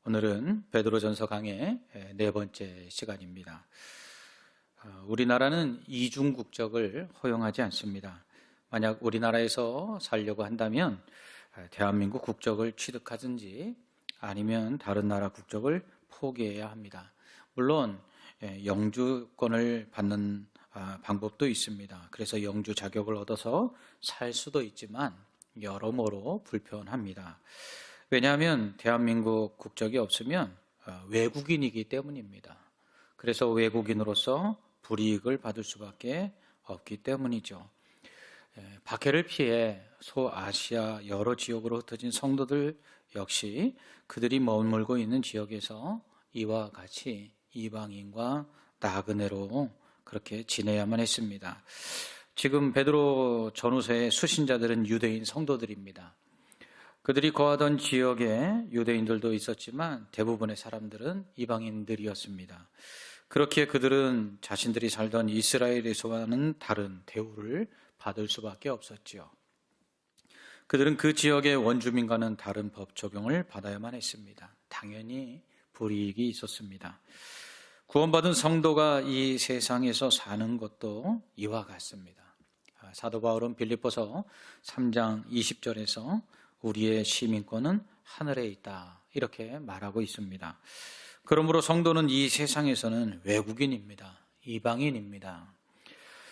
오늘은 베드로전서 강의 네 번째 시간입니다. 우리나라는 이중 국적을 허용하지 않습니다. 만약 우리나라에서 살려고 한다면 대한민국 국적을 취득하든지 아니면 다른 나라 국적을 포기해야 합니다. 물론 영주권을 받는 방법도 있습니다. 그래서 영주 자격을 얻어서 살 수도 있지만 여러모로 불편합니다. 왜냐하면 대한민국 국적이 없으면 외국인이기 때문입니다. 그래서 외국인으로서 불이익을 받을 수밖에 없기 때문이죠. 박해를 피해 소아시아 여러 지역으로 흩어진 성도들 역시 그들이 머물고 있는 지역에서 이와 같이 이방인과 나그네로 그렇게 지내야만 했습니다. 지금 베드로 전후서의 수신자들은 유대인 성도들입니다. 그들이 거하던 지역에 유대인들도 있었지만 대부분의 사람들은 이방인들이었습니다. 그렇기에 그들은 자신들이 살던 이스라엘에서와는 다른 대우를 받을 수밖에 없었지요. 그들은 그 지역의 원주민과는 다른 법 적용을 받아야만 했습니다. 당연히 불이익이 있었습니다. 구원받은 성도가 이 세상에서 사는 것도 이와 같습니다. 사도 바울은 빌립보서 3장 20절에서 우리의 시민권은 하늘에 있다 이렇게 말하고 있습니다. 그러므로 성도는 이 세상에서는 외국인입니다. 이방인입니다.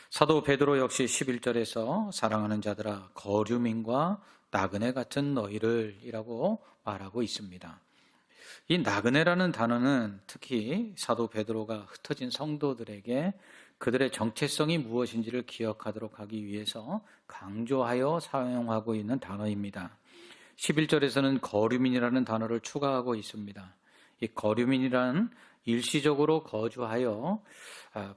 사도 베드로 역시 11절에서 사랑하는 자들아 거류민과 나그네 같은 너희를 이라고 말하고 있습니다. 이 나그네라는 단어는 특히 사도 베드로가 흩어진 성도들에게 그들의 정체성이 무엇인지를 기억하도록 하기 위해서 강조하여 사용하고 있는 단어입니다. 11절에서는 거류민이라는 단어를 추가하고 있습니다. 이 거류민이란 일시적으로 거주하여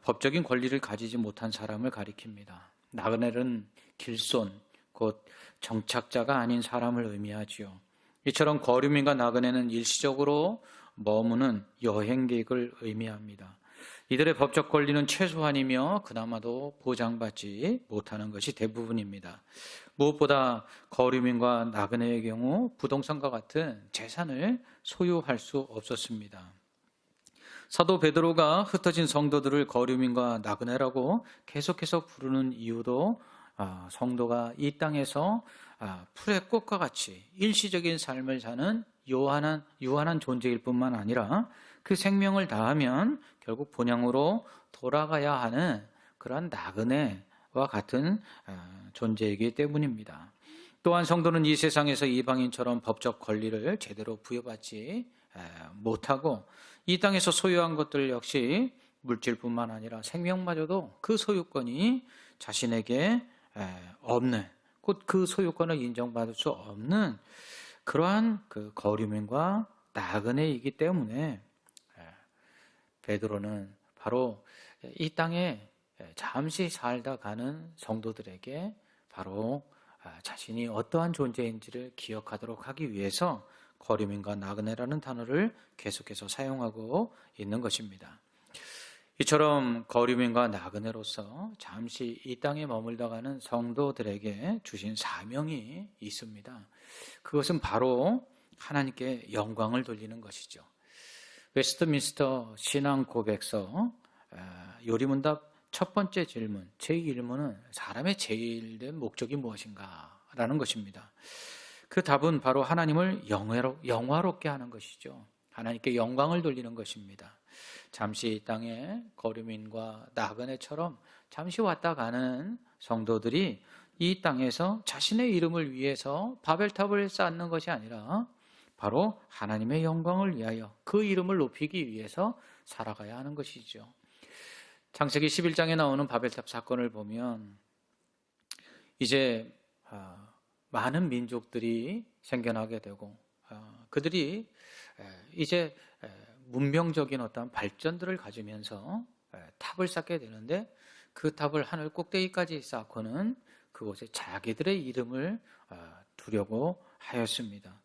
법적인 권리를 가지지 못한 사람을 가리킵니다. 나그네는 길손, 곧 정착자가 아닌 사람을 의미하지요. 이처럼 거류민과 나그네는 일시적으로 머무는 여행객을 의미합니다. 이들의 법적 권리는 최소한이며 그나마도 보장받지 못하는 것이 대부분입니다. 무엇보다 거류민과 나그네의 경우 부동산과 같은 재산을 소유할 수 없었습니다. 사도 베드로가 흩어진 성도들을 거류민과 나그네라고 계속해서 부르는 이유도 성도가 이 땅에서 풀의 꽃과 같이 일시적인 삶을 사는 유한한 존재일 뿐만 아니라 그 생명을 다하면 결국 본향으로 돌아가야 하는 그러한 나그네와 같은 존재이기 때문입니다. 또한 성도는 이 세상에서 이방인처럼 법적 권리를 제대로 부여받지 못하고 이 땅에서 소유한 것들 역시 물질뿐만 아니라 생명마저도 그 소유권이 자신에게 없는, 곧 그 소유권을 인정받을 수 없는 그러한 그 거류민과 나그네이기 때문에 베드로는 바로 이 땅에 잠시 살다 가는 성도들에게 바로 자신이 어떠한 존재인지를 기억하도록 하기 위해서 거류민과 나그네라는 단어를 계속해서 사용하고 있는 것입니다. 이처럼 거류민과 나그네로서 잠시 이 땅에 머물다 가는 성도들에게 주신 사명이 있습니다. 그것은 바로 하나님께 영광을 돌리는 것이죠. 웨스트민스터 신앙 고백서 요리문답 첫 번째 질문, 제1문은 사람의 제일된 목적이 무엇인가? 라는 것입니다. 그 답은 바로 하나님을 영화롭게 하는 것이죠. 하나님께 영광을 돌리는 것입니다. 잠시 이 땅에 거류민과 나그네처럼 잠시 왔다 가는 성도들이 이 땅에서 자신의 이름을 위해서 바벨탑을 쌓는 것이 아니라 바로 하나님의 영광을 위하여 그 이름을 높이기 위해서 살아가야 하는 것이죠. 창세기 11장에 나오는 바벨탑 사건을 보면 이제 많은 민족들이 생겨나게 되고 그들이 이제 문명적인 어떤 발전들을 가지면서 탑을 쌓게 되는데 그 탑을 하늘 꼭대기까지 쌓고는 그곳에 자기들의 이름을 두려고 하였습니다.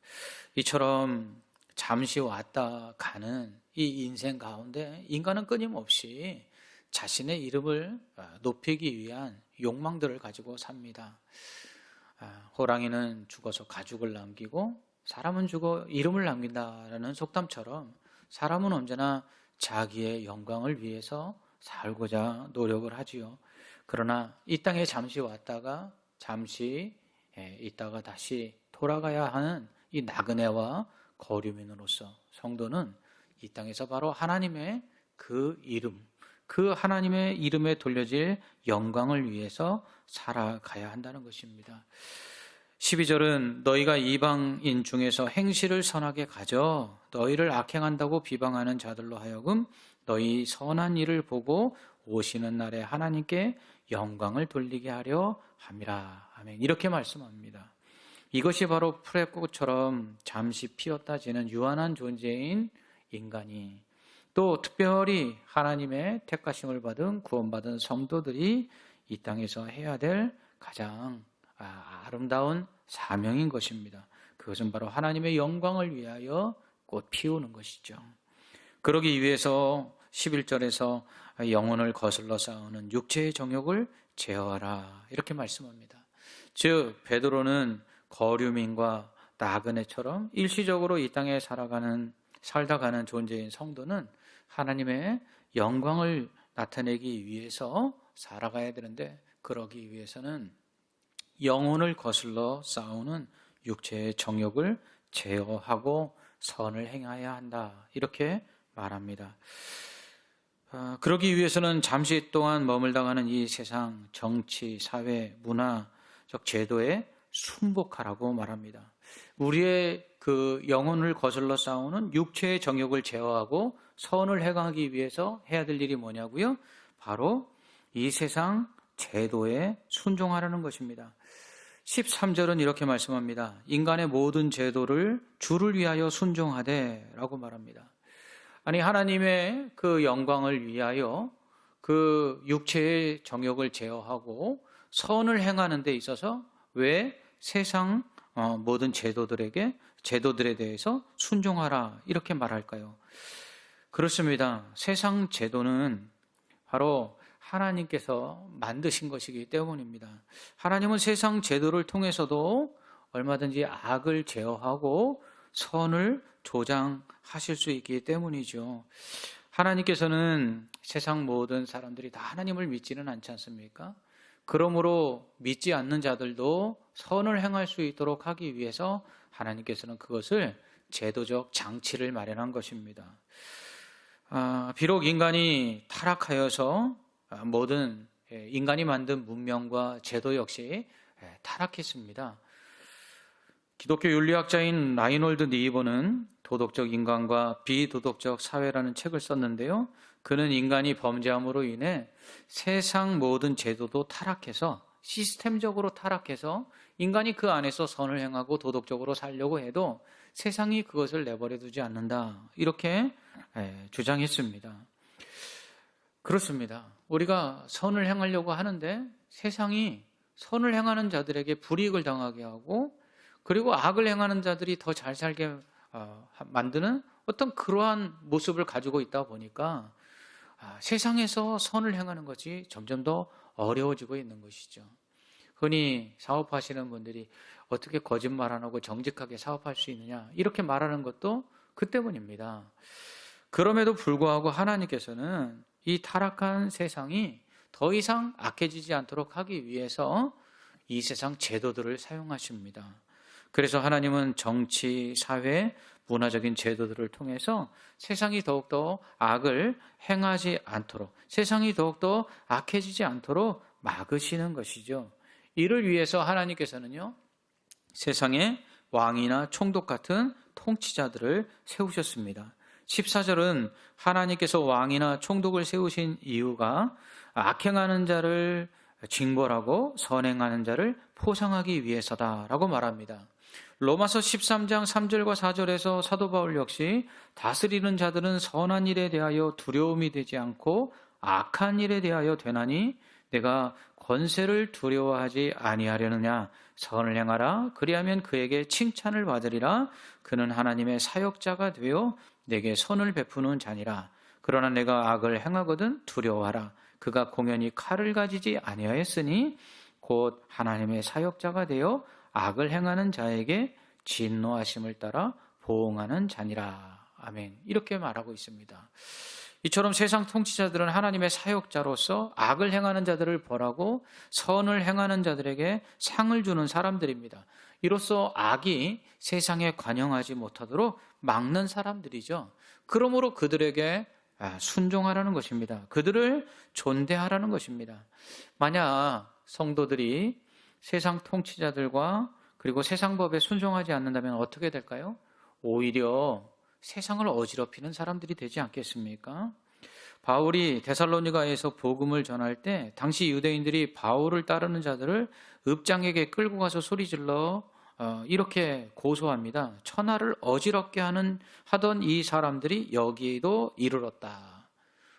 이처럼 잠시 왔다 가는 이 인생 가운데 인간은 끊임없이 자신의 이름을 높이기 위한 욕망들을 가지고 삽니다. 호랑이는 죽어서 가죽을 남기고 사람은 죽어 이름을 남긴다라는 속담처럼 사람은 언제나 자기의 영광을 위해서 살고자 노력을 하지요. 그러나 이 땅에 잠시 왔다가 잠시 있다가 다시 돌아가야 하는 이 나그네와 거류민으로서 성도는 이 땅에서 바로 하나님의 그 이름, 그 하나님의 이름에 돌려질 영광을 위해서 살아가야 한다는 것입니다. 12절은 너희가 이방인 중에서 행실을 선하게 가져 너희를 악행한다고 비방하는 자들로 하여금 너희 선한 일을 보고 오시는 날에 하나님께 영광을 돌리게 하려 함이라. 아멘. 이렇게 말씀합니다. 이것이 바로 푸레꽃처럼 잠시 피었다 지는 유한한 존재인 인간이, 또 특별히 하나님의 택하심을 받은 구원받은 성도들이 이 땅에서 해야 될 가장 아름다운 사명인 것입니다. 그것은 바로 하나님의 영광을 위하여 꽃 피우는 것이죠. 그러기 위해서 11절에서 영혼을 거슬러 싸우는 육체의 정욕을 제어하라 이렇게 말씀합니다. 즉 베드로는 거류민과 나그네처럼 일시적으로 이 땅에 살다 가는 존재인 성도는 하나님의 영광을 나타내기 위해서 살아가야 되는데, 그러기 위해서는 영혼을 거슬러 싸우는 육체의 정욕을 제어하고 선을 행해야 한다 이렇게 말합니다. 그러기 위해서는 잠시 동안 머물다가는 이 세상 정치, 사회, 문화적 제도에 순복하라고 말합니다. 우리의 그 영혼을 거슬러 싸우는 육체의 정욕을 제어하고 선을 행하기 위해서 해야 될 일이 뭐냐고요? 바로 이 세상 제도에 순종하라는 것입니다. 13절은 이렇게 말씀합니다. 인간의 모든 제도를 주를 위하여 순종하되 라고 말합니다. 아니 하나님의 그 영광을 위하여 그 육체의 정욕을 제어하고 선을 행하는 데 있어서 왜 세상 모든 제도들에 대해서 순종하라 이렇게 말할까요? 그렇습니다. 세상 제도는 바로 하나님께서 만드신 것이기 때문입니다. 하나님은 세상 제도를 통해서도 얼마든지 악을 제어하고 선을 조장하실 수 있기 때문이죠. 하나님께서는 세상 모든 사람들이 다 하나님을 믿지는 않지 않습니까? 그러므로 믿지 않는 자들도 선을 행할 수 있도록 하기 위해서 하나님께서는 그것을 제도적 장치를 마련한 것입니다. 비록 인간이 타락하여서 모든 인간이 만든 문명과 제도 역시 타락했습니다. 기독교 윤리학자인 라이놀드 니이버는 도덕적 인간과 비도덕적 사회라는 책을 썼는데요. 그는 인간이 범죄함으로 인해 세상 모든 제도도 타락해서 시스템적으로 타락해서 인간이 그 안에서 선을 행하고 도덕적으로 살려고 해도 세상이 그것을 내버려 두지 않는다 이렇게 주장했습니다. 그렇습니다. 우리가 선을 행하려고 하는데 세상이 선을 행하는 자들에게 불이익을 당하게 하고 그리고 악을 행하는 자들이 더 잘 살게 만드는 어떤 그러한 모습을 가지고 있다 보니까 세상에서 선을 행하는 것이 점점 더 어려워지고 있는 것이죠. 흔히 사업하시는 분들이 어떻게 거짓말 안 하고 정직하게 사업할 수 있느냐 이렇게 말하는 것도 그 때문입니다. 그럼에도 불구하고 하나님께서는 이 타락한 세상이 더 이상 악해지지 않도록 하기 위해서 이 세상 제도들을 사용하십니다. 그래서 하나님은 정치, 사회, 문화적인 제도들을 통해서 세상이 더욱더 악을 행하지 않도록, 세상이 더욱더 악해지지 않도록 막으시는 것이죠. 이를 위해서 하나님께서는요, 세상에 왕이나 총독 같은 통치자들을 세우셨습니다. 14절은 하나님께서 왕이나 총독을 세우신 이유가 악행하는 자를 징벌하고 선행하는 자를 포상하기 위해서다라고 말합니다. 로마서 13장 3절과 4절에서 사도 바울 역시 다스리는 자들은 선한 일에 대하여 두려움이 되지 않고 악한 일에 대하여 되나니 내가 권세를 두려워하지 아니하려느냐. 선을 행하라. 그리하면 그에게 칭찬을 받으리라. 그는 하나님의 사역자가 되어 내게 선을 베푸는 자니라. 그러나 내가 악을 행하거든 두려워하라. 그가 공연히 칼을 가지지 아니하였으니 곧 하나님의 사역자가 되어 악을 행하는 자에게 진노하심을 따라 보응하는 자니라. 아멘. 이렇게 말하고 있습니다. 이처럼 세상 통치자들은 하나님의 사역자로서 악을 행하는 자들을 벌하고 선을 행하는 자들에게 상을 주는 사람들입니다. 이로써 악이 세상에 관영하지 못하도록 막는 사람들이죠. 그러므로 그들에게 순종하라는 것입니다. 그들을 존대하라는 것입니다. 만약 성도들이 세상 통치자들과 그리고 세상 법에 순종하지 않는다면 어떻게 될까요? 오히려 세상을 어지럽히는 사람들이 되지 않겠습니까? 바울이 데살로니가에서 복음을 전할 때 당시 유대인들이 바울을 따르는 자들을 읍장에게 끌고 가서 소리질러 이렇게 고소합니다. 천하를 어지럽게 하던 이 사람들이 여기에도 이르렀다.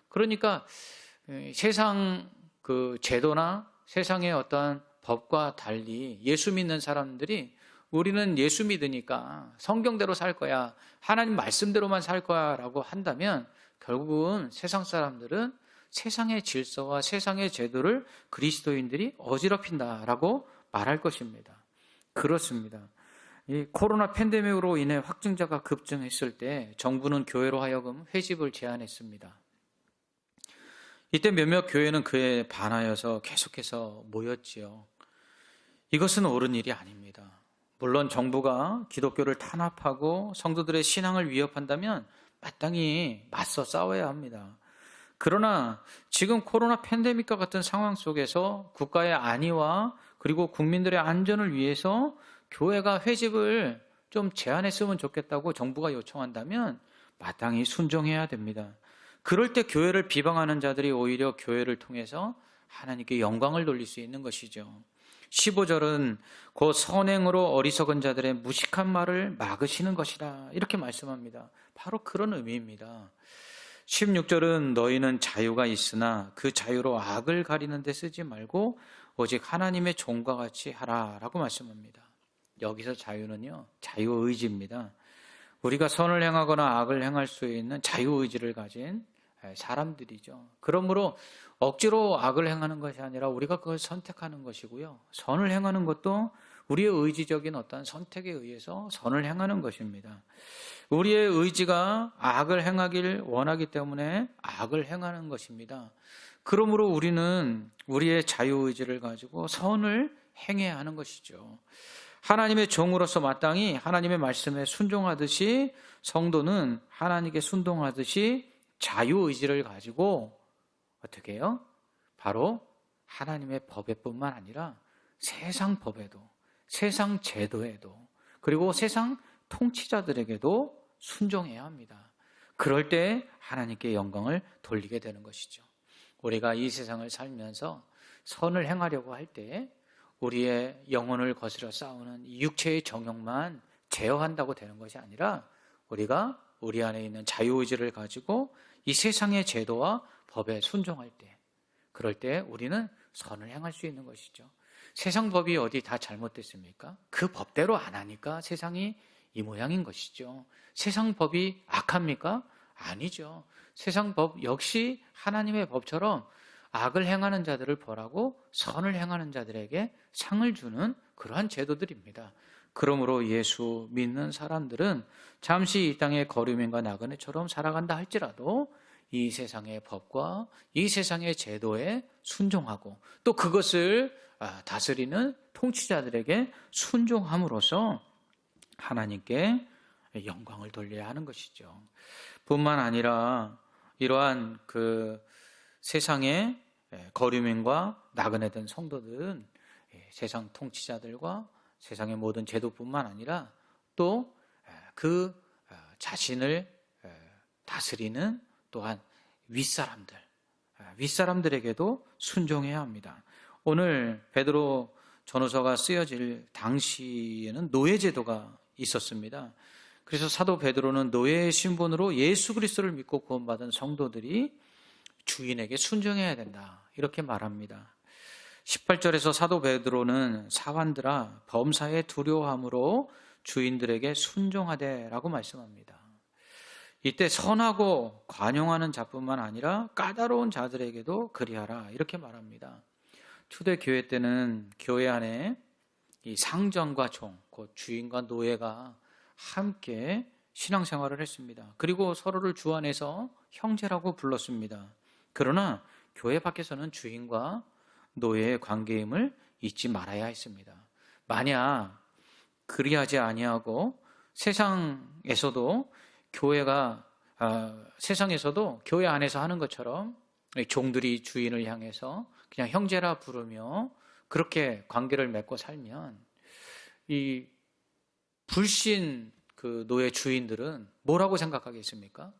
그러니까 세상 그 제도나 세상의 어떤 법과 달리 예수 믿는 사람들이 우리는 예수 믿으니까 성경대로 살 거야, 하나님 말씀대로만 살 거야 라고 한다면 결국은 세상 사람들은 세상의 질서와 세상의 제도를 그리스도인들이 어지럽힌다라고 말할 것입니다. 그렇습니다. 이 코로나 팬데믹으로 인해 확진자가 급증했을 때 정부는 교회로 하여금 회집을 제한했습니다. 이때 몇몇 교회는 그에 반하여서 계속해서 모였지요. 이것은 옳은 일이 아닙니다. 물론 정부가 기독교를 탄압하고 성도들의 신앙을 위협한다면 마땅히 맞서 싸워야 합니다. 그러나 지금 코로나 팬데믹과 같은 상황 속에서 국가의 안위와 그리고 국민들의 안전을 위해서 교회가 회집을 좀 제한했으면 좋겠다고 정부가 요청한다면 마땅히 순종해야 됩니다. 그럴 때 교회를 비방하는 자들이 오히려 교회를 통해서 하나님께 영광을 돌릴 수 있는 것이죠. 15절은 곧 선행으로 어리석은 자들의 무식한 말을 막으시는 것이다, 이렇게 말씀합니다. 바로 그런 의미입니다. 16절은 너희는 자유가 있으나 그 자유로 악을 가리는 데 쓰지 말고 오직 하나님의 종과 같이 하라 라고 말씀합니다. 여기서 자유는요, 자유의지입니다. 우리가 선을 행하거나 악을 행할 수 있는 자유의지를 가진 사람들이죠. 그러므로 억지로 악을 행하는 것이 아니라 우리가 그걸 선택하는 것이고요, 선을 행하는 것도 우리의 의지적인 어떤 선택에 의해서 선을 행하는 것입니다. 우리의 의지가 악을 행하길 원하기 때문에 악을 행하는 것입니다. 그러므로 우리는 우리의 자유의지를 가지고 선을 행해야 하는 것이죠. 하나님의 종으로서 마땅히 하나님의 말씀에 순종하듯이 성도는 하나님께 순종하듯이 자유의지를 가지고 어떻게 해요? 바로 하나님의 법에뿐만 아니라 세상 법에도, 세상 제도에도, 그리고 세상 통치자들에게도 순종해야 합니다. 그럴 때 하나님께 영광을 돌리게 되는 것이죠. 우리가 이 세상을 살면서 선을 행하려고 할 때 우리의 영혼을 거스려 싸우는 이 육체의 정욕만 제어한다고 되는 것이 아니라 우리가 우리 안에 있는 자유의지를 가지고 이 세상의 제도와 법에 순종할 때, 그럴 때 우리는 선을 행할 수 있는 것이죠. 세상 법이 어디 다 잘못됐습니까? 그 법대로 안 하니까 세상이 이 모양인 것이죠. 세상 법이 악합니까? 아니죠. 세상 법 역시 하나님의 법처럼 악을 행하는 자들을 벌하고 선을 행하는 자들에게 상을 주는 그러한 제도들입니다. 그러므로 예수 믿는 사람들은 잠시 이 땅의 거류민과 나그네처럼 살아간다 할지라도 이 세상의 법과 이 세상의 제도에 순종하고 또 그것을 다스리는 통치자들에게 순종함으로써 하나님께 영광을 돌려야 하는 것이죠. 뿐만 아니라 이러한 그 세상의 거류민과 나그네된 성도들은 세상 통치자들과 세상의 모든 제도뿐만 아니라 또 그 자신을 다스리는 또한 윗사람들에게도 순종해야 합니다. 오늘 베드로 전후서가 쓰여질 당시에는 노예제도가 있었습니다. 그래서 사도 베드로는 노예의 신분으로 예수 그리스도를 믿고 구원받은 성도들이 주인에게 순종해야 된다, 이렇게 말합니다. 18절에서 사도 베드로는 사환들아 범사에 두려워함으로 주인들에게 순종하되라고 말씀합니다. 이때 선하고 관용하는 자뿐만 아니라 까다로운 자들에게도 그리하라, 이렇게 말합니다. 초대교회 때는 교회 안에 이 상전과 종, 곧 주인과 노예가 함께 신앙생활을 했습니다. 그리고 서로를 주 안에서 형제라고 불렀습니다. 그러나 교회 밖에서는 주인과 노예의 관계임을 잊지 말아야 했습니다. 만약 그리하지 아니하고 세상에서도 세상에서도 교회 안에서 하는 것처럼 종들이 주인을 향해서 그냥 형제라 부르며 그렇게 관계를 맺고 살면 이 불신 그 노예 주인들은 뭐라고 생각하겠습니까?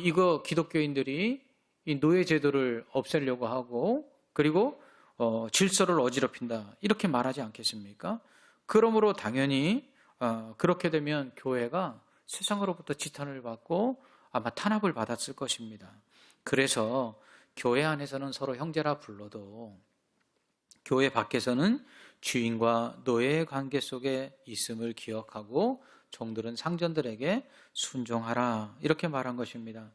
이거 기독교인들이 이 노예 제도를 없애려고 하고 그리고 질서를 어지럽힌다 이렇게 말하지 않겠습니까? 그러므로 당연히 그렇게 되면 교회가 세상으로부터 지탄을 받고 아마 탄압을 받았을 것입니다. 그래서 교회 안에서는 서로 형제라 불러도 교회 밖에서는 주인과 노예의 관계 속에 있음을 기억하고 종들은 상전들에게 순종하라 이렇게 말한 것입니다.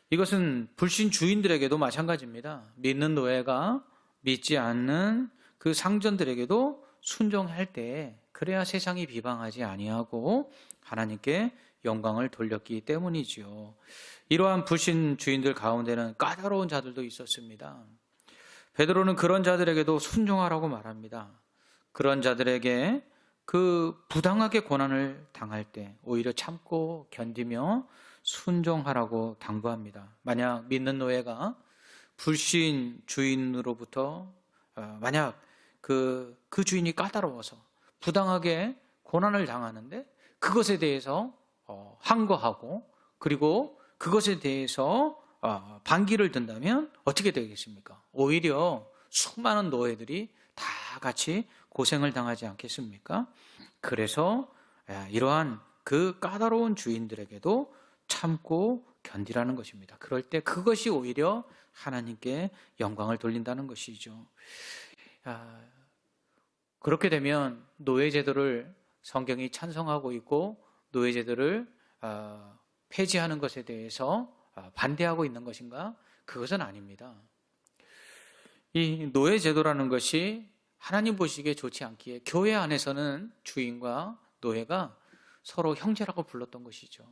이것은 불신 주인들에게도 마찬가지입니다. 믿는 노예가 믿지 않는 그 상전들에게도 순종할 때 그래야 세상이 비방하지 아니하고 하나님께 영광을 돌렸기 때문이지요. 이러한 불신 주인들 가운데는 까다로운 자들도 있었습니다. 베드로는 그런 자들에게도 순종하라고 말합니다. 그런 자들에게 그 부당하게 고난을 당할 때 오히려 참고 견디며 순종하라고 당부합니다. 만약 믿는 노예가 불신 주인으로부터 만약 그 주인이 까다로워서 부당하게 고난을 당하는데 그것에 대해서 항거하고 그리고 그것에 대해서 반기를 든다면 어떻게 되겠습니까? 오히려 수많은 노예들이 다 같이 고생을 당하지 않겠습니까? 그래서 이러한 그 까다로운 주인들에게도 참고 견디라는 것입니다. 그럴 때 그것이 오히려 하나님께 영광을 돌린다는 것이죠. 그렇게 되면 노예제도를 성경이 찬성하고 있고 노예제도를 폐지하는 것에 대해서 반대하고 있는 것인가? 그것은 아닙니다. 이 노예제도라는 것이 하나님 보시기에 좋지 않기에 교회 안에서는 주인과 노예가 서로 형제라고 불렀던 것이죠.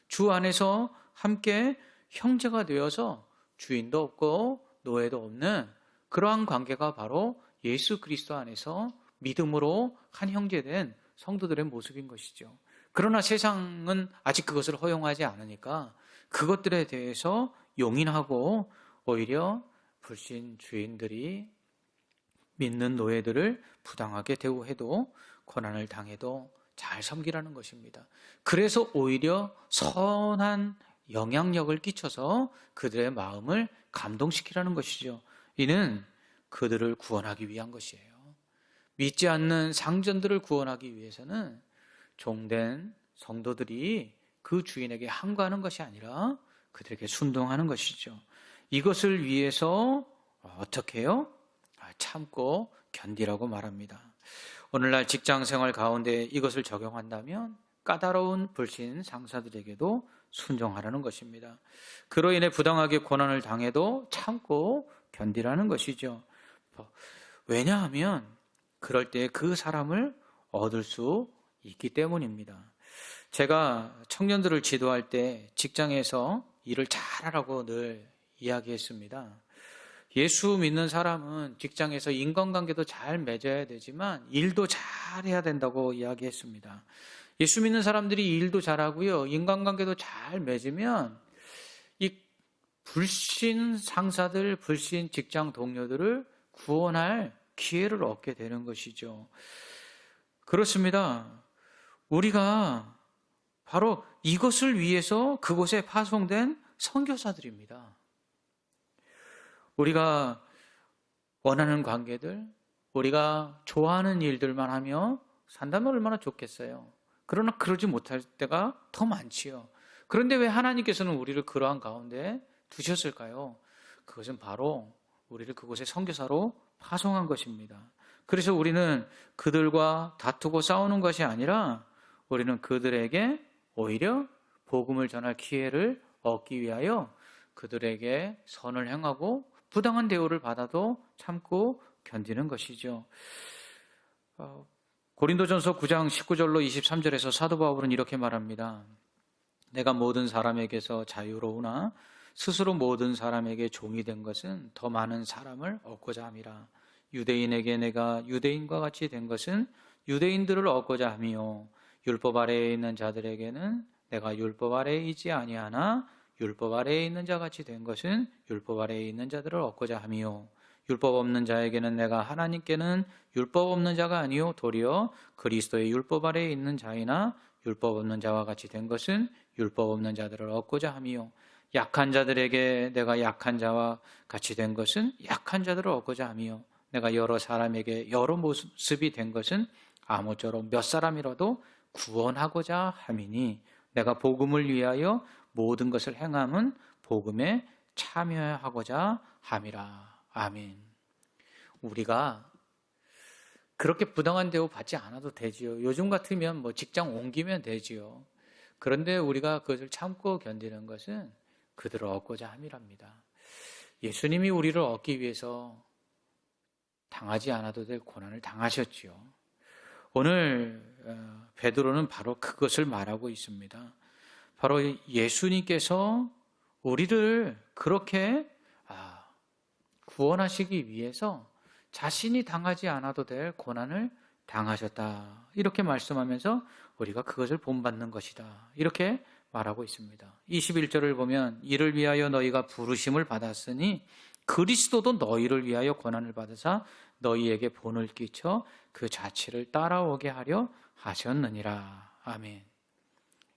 주 안에서 함께 형제가 되어서 주인도 없고 노예도 없는 그러한 관계가 바로 예수 그리스도 안에서 믿음으로 한 형제된 성도들의 모습인 것이죠. 그러나 세상은 아직 그것을 허용하지 않으니까 그것들에 대해서 용인하고 오히려 불신 주인들이 믿는 노예들을 부당하게 대우해도 고난을 당해도 잘 섬기라는 것입니다. 그래서 오히려 선한 영향력을 끼쳐서 그들의 마음을 감동시키라는 것이죠. 이는 그들을 구원하기 위한 것이에요. 믿지 않는 상전들을 구원하기 위해서는 종된 성도들이 그 주인에게 항거하는 것이 아니라 그들에게 순종하는 것이죠. 이것을 위해서 어떻게 해요? 참고 견디라고 말합니다. 오늘날 직장생활 가운데 이것을 적용한다면 까다로운 불신 상사들에게도 순종하라는 것입니다. 그로 인해 부당하게 고난을 당해도 참고 견디라는 것이죠. 왜냐하면 그럴 때 그 사람을 얻을 수 있기 때문입니다. 제가 청년들을 지도할 때 직장에서 일을 잘하라고 늘 이야기했습니다. 예수 믿는 사람은 직장에서 인간관계도 잘 맺어야 되지만 일도 잘해야 된다고 이야기했습니다. 예수 믿는 사람들이 일도 잘하고요, 인간관계도 잘 맺으면 이 불신 상사들, 불신 직장 동료들을 구원할 기회를 얻게 되는 것이죠. 그렇습니다. 우리가 바로 이것을 위해서 그곳에 파송된 선교사들입니다. 우리가 원하는 관계들, 우리가 좋아하는 일들만 하며 산다면 얼마나 좋겠어요. 그러나 그러지 못할 때가 더 많지요. 그런데 왜 하나님께서는 우리를 그러한 가운데 두셨을까요? 그것은 바로 우리를 그곳에 선교사로 파송한 것입니다. 그래서 우리는 그들과 다투고 싸우는 것이 아니라 우리는 그들에게 오히려 복음을 전할 기회를 얻기 위하여 그들에게 선을 행하고 부당한 대우를 받아도 참고 견디는 것이죠. 고린도전서 9장 19절로 23절에서 사도 바울은 이렇게 말합니다. 내가 모든 사람에게서 자유로우나 스스로 모든 사람에게 종이 된 것은 더 많은 사람을 얻고자 함이라. 유대인에게 내가 유대인과 같이 된 것은 유대인들을 얻고자 함이요, 율법 아래에 있는 자들에게는 내가 율법 아래에 있지 아니하나 율법 아래에 있는 자같이 된 것은 율법 아래에 있는 자들을 얻고자 함이요, 율법 없는 자에게는 내가 하나님께는 율법 없는 자가 아니요 도리어 그리스도의 율법 아래에 있는 자이나 율법 없는 자와 같이 된 것은 율법 없는 자들을 얻고자 함이요, 약한 자들에게 내가 약한 자와 같이 된 것은 약한 자들을 얻고자 함이요, 내가 여러 사람에게 여러 모습이 된 것은 아무쪼록 몇 사람이라도 구원하고자 함이니 내가 복음을 위하여 모든 것을 행함은 복음에 참여하고자 함이라. 아멘. 우리가 그렇게 부당한 대우 받지 않아도 되지요. 요즘 같으면 뭐 직장 옮기면 되지요. 그런데 우리가 그것을 참고 견디는 것은 그들을 얻고자 함이랍니다. 예수님이 우리를 얻기 위해서 당하지 않아도 될 고난을 당하셨지요. 오늘 베드로는 바로 그것을 말하고 있습니다. 바로 예수님께서 우리를 그렇게 구원하시기 위해서 자신이 당하지 않아도 될 고난을 당하셨다, 이렇게 말씀하면서 우리가 그것을 본받는 것이다, 이렇게 말하고 있습니다. 21절을 보면 이를 위하여 너희가 부르심을 받았으니 그리스도도 너희를 위하여 고난을 받으사 너희에게 본을 끼쳐 그 자취를 따라오게 하려 하셨느니라. 아멘.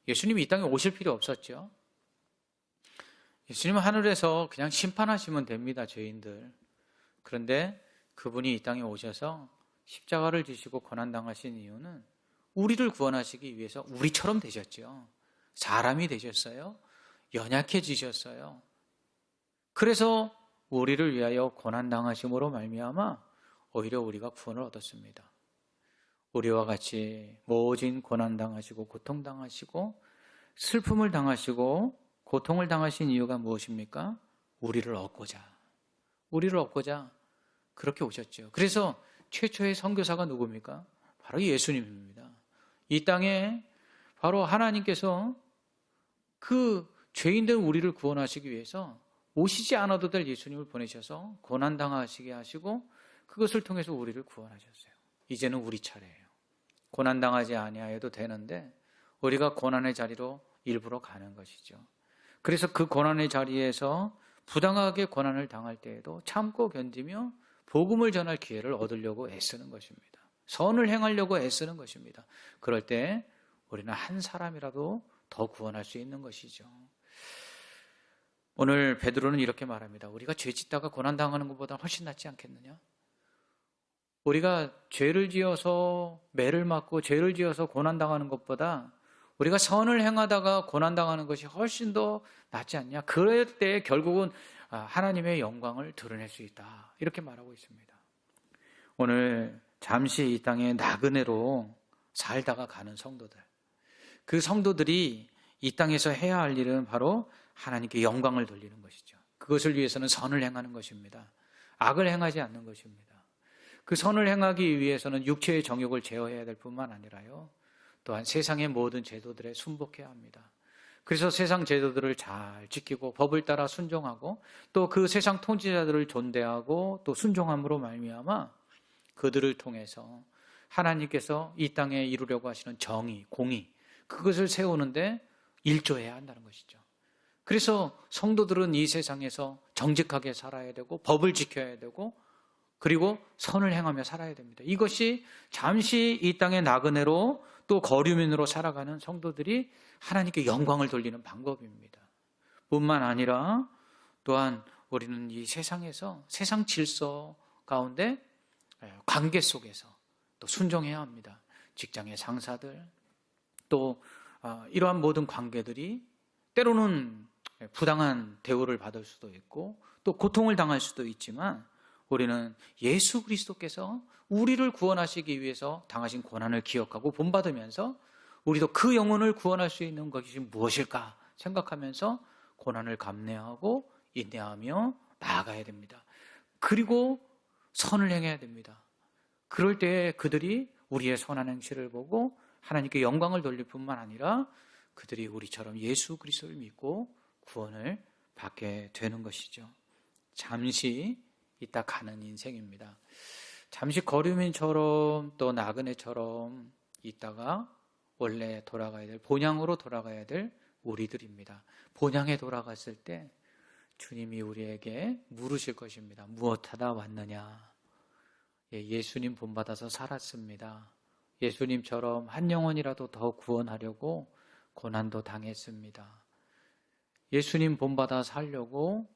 예수님이 이 땅에 오실 필요 없었죠. 예수님은 하늘에서 그냥 심판하시면 됩니다, 죄인들. 그런데 그분이 이 땅에 오셔서 십자가를 지시고 고난당하신 이유는 우리를 구원하시기 위해서 우리처럼 되셨죠. 사람이 되셨어요. 연약해지셨어요. 그래서 우리를 위하여 고난당하심으로 말미암아 오히려 우리가 구원을 얻었습니다. 우리와 같이 모진 고난당하시고 고통당하시고 슬픔을 당하시고 고통을 당하신 이유가 무엇입니까? 우리를 얻고자 그렇게 오셨죠. 그래서 최초의 선교사가 누굽니까? 바로 예수님입니다. 이 땅에 바로 하나님께서 그 죄인된 우리를 구원하시기 위해서 오시지 않아도 될 예수님을 보내셔서 고난당하시게 하시고 그것을 통해서 우리를 구원하셨어요. 이제는 우리 차례예요. 고난당하지 아니하여도 되는데 우리가 고난의 자리로 일부러 가는 것이죠. 그래서 그 고난의 자리에서 부당하게 고난을 당할 때에도 참고 견디며 복음을 전할 기회를 얻으려고 애쓰는 것입니다. 선을 행하려고 애쓰는 것입니다. 그럴 때 우리는 한 사람이라도 더 구원할 수 있는 것이죠. 오늘 베드로는 이렇게 말합니다. 우리가 죄 짓다가 고난당하는 것보다 훨씬 낫지 않겠느냐? 우리가 죄를 지어서 매를 맞고 죄를 지어서 고난당하는 것보다 우리가 선을 행하다가 고난당하는 것이 훨씬 더 낫지 않냐? 그럴 때 결국은 하나님의 영광을 드러낼 수 있다, 이렇게 말하고 있습니다. 오늘 잠시 이 땅에 나그네로 살다가 가는 성도들, 그 성도들이 이 땅에서 해야 할 일은 바로 하나님께 영광을 돌리는 것이죠. 그것을 위해서는 선을 행하는 것입니다. 악을 행하지 않는 것입니다. 그 선을 행하기 위해서는 육체의 정욕을 제어해야 될 뿐만 아니라요, 또한 세상의 모든 제도들에 순복해야 합니다. 그래서 세상 제도들을 잘 지키고 법을 따라 순종하고 또 그 세상 통치자들을 존대하고 또 순종함으로 말미암아 그들을 통해서 하나님께서 이 땅에 이루려고 하시는 정의, 공의, 그것을 세우는데 일조해야 한다는 것이죠. 그래서 성도들은 이 세상에서 정직하게 살아야 되고 법을 지켜야 되고 그리고 선을 행하며 살아야 됩니다. 이것이 잠시 이 땅의 나그네로 또 거류민으로 살아가는 성도들이 하나님께 영광을 돌리는 방법입니다. 뿐만 아니라 또한 우리는 이 세상에서 세상 질서 가운데 관계 속에서 또 순종해야 합니다. 직장의 상사들, 또 이러한 모든 관계들이 때로는 부당한 대우를 받을 수도 있고 또 고통을 당할 수도 있지만 우리는 예수 그리스도께서 우리를 구원하시기 위해서 당하신 고난을 기억하고 본받으면서 우리도 그 영혼을 구원할 수 있는 것이 무엇일까 생각하면서 고난을 감내하고 인내하며 나아가야 됩니다. 그리고 선을 행해야 됩니다. 그럴 때 그들이 우리의 선한 행실을 보고 하나님께 영광을 돌릴 뿐만 아니라 그들이 우리처럼 예수 그리스도를 믿고 구원을 받게 되는 것이죠. 잠시 있다 가는 인생입니다. 잠시 거류민처럼 또 나그네처럼 있다가 원래 돌아가야 될, 본향으로 돌아가야 될 우리들입니다. 본향에 돌아갔을 때 주님이 우리에게 물으실 것입니다. 무엇하다 왔느냐? 예수님 본받아서 살았습니다. 예수님처럼 한 영혼이라도 더 구원하려고 고난도 당했습니다. 예수님 본받아 살려고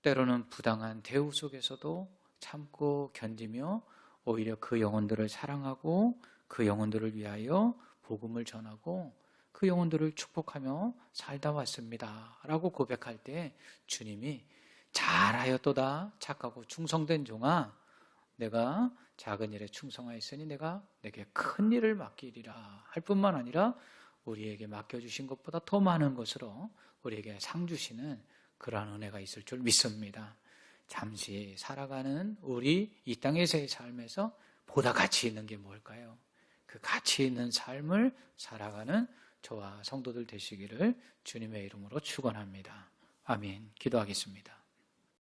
때로는 부당한 대우 속에서도 참고 견디며 오히려 그 영혼들을 사랑하고 그 영혼들을 위하여 복음을 전하고 그 영혼들을 축복하며 살다 왔습니다 라고 고백할 때 주님이 잘하였도다 착하고 충성된 종아, 내가 작은 일에 충성하였으니 내가 내게 큰 일을 맡기리라 할 뿐만 아니라 우리에게 맡겨주신 것보다 더 많은 것으로 우리에게 상 주시는 그러한 은혜가 있을 줄 믿습니다. 잠시 살아가는 우리 이 땅에서의 삶에서 보다 가치 있는 게 뭘까요? 그 가치 있는 삶을 살아가는 저와 성도들 되시기를 주님의 이름으로 축원합니다. 아멘. 기도하겠습니다.